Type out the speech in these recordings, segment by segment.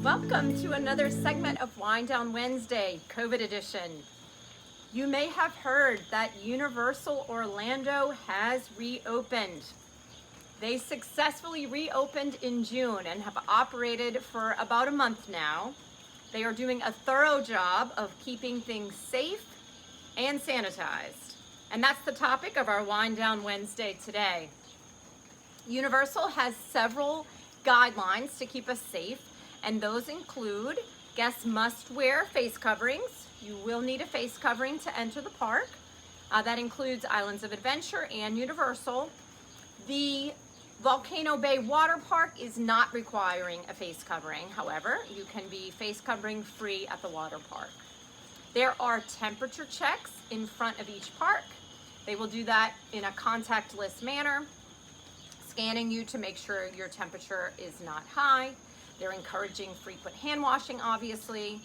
Welcome to another segment of Wind Down Wednesday, COVID edition. You may have heard that Universal Orlando has reopened. They successfully reopened in June and have operated for about a month now. They are doing a thorough job of keeping things safe and sanitized. And that's the topic of our Wind Down Wednesday today. Universal has several guidelines to keep us safe, and those include guests must wear face coverings. You will need a face covering to enter the park. That includes Islands of Adventure and Universal. The Volcano Bay Water Park is not requiring a face covering. However, you can be face covering free at the water park. There are temperature checks in front of each park. They will do that in a contactless manner, scanning you to make sure your temperature is not high. They're encouraging frequent hand washing, obviously,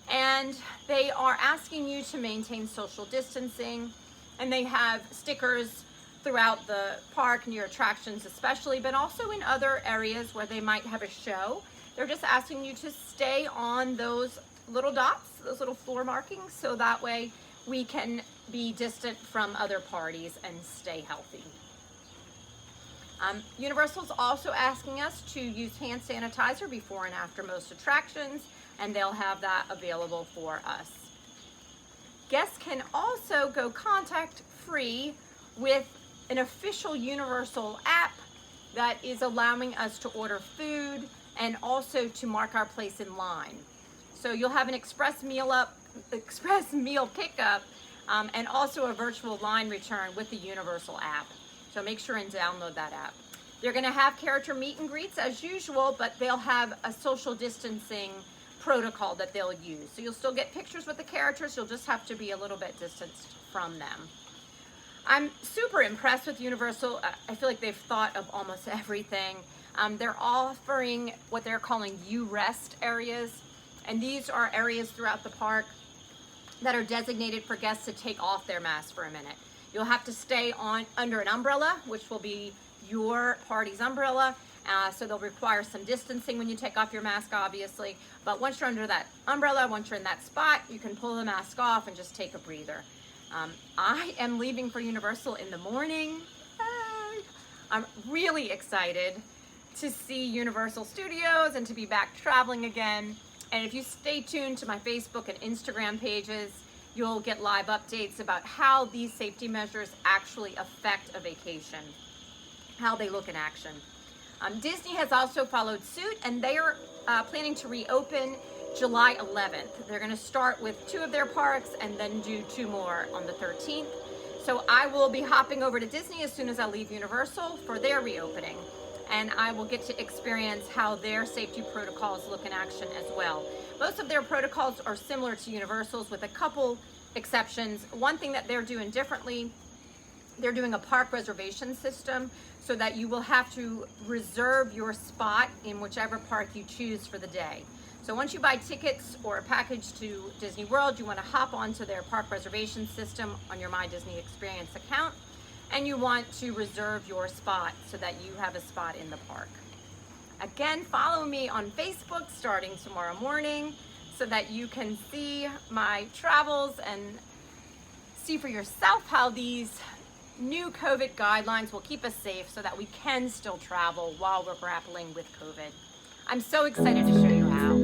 and they are asking you to maintain social distancing, and they have stickers throughout the park near attractions especially, but also in other areas where they might have a show. They're just asking you to stay on those little dots, those little floor markings, so that way we can be distant from other parties and stay healthy. Universal's also asking us to use hand sanitizer before and after most attractions, and they'll have that available for us. Guests can also go contact free with an official Universal app that is allowing us to order food and also to mark our place in line. So you'll have an express meal pickup, and also a virtual line return with the Universal app. So make sure and download that app. They're going to have character meet and greets as usual, but they'll have a social distancing protocol that they'll use. So you'll still get pictures with the characters, you'll just have to be a little bit distanced from them. I'm super impressed with Universal. I feel like they've thought of almost everything. They're offering what they're calling U-Rest areas, and these are areas throughout the park that are designated for guests to take off their masks for a minute. You'll have to stay under an umbrella, which will be your party's umbrella. So they'll require some distancing when you take off your mask, obviously. But once you're under that umbrella, once you're in that spot, you can pull the mask off and just take a breather. I am leaving for Universal in the morning. I'm really excited to see Universal Studios and to be back traveling again. And if you stay tuned to my Facebook and Instagram pages, you'll get live updates about how these safety measures actually affect a vacation, how they look in action. Disney has also followed suit, and they are planning to reopen July 11th. They're going to start with 2 of their parks and then do 2 more on the 13th. So I will be hopping over to Disney as soon as I leave Universal for their reopening, and I will get to experience how their safety protocols look in action as well. Most of their protocols are similar to Universal's with a couple exceptions. One thing that they're doing differently, they're doing a park reservation system so that you will have to reserve your spot in whichever park you choose for the day. So once you buy tickets or a package to Disney World, you want to hop onto their park reservation system on your My Disney Experience account, and you want to reserve your spot so that you have a spot in the park. Again, follow me on Facebook starting tomorrow morning so that you can see my travels and see for yourself how these new COVID guidelines will keep us safe so that we can still travel while we're grappling with COVID. I'm so excited to show you how.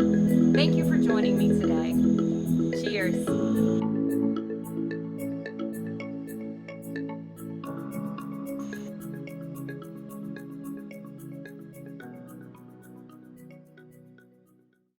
Thank you for joining me today. Cheers.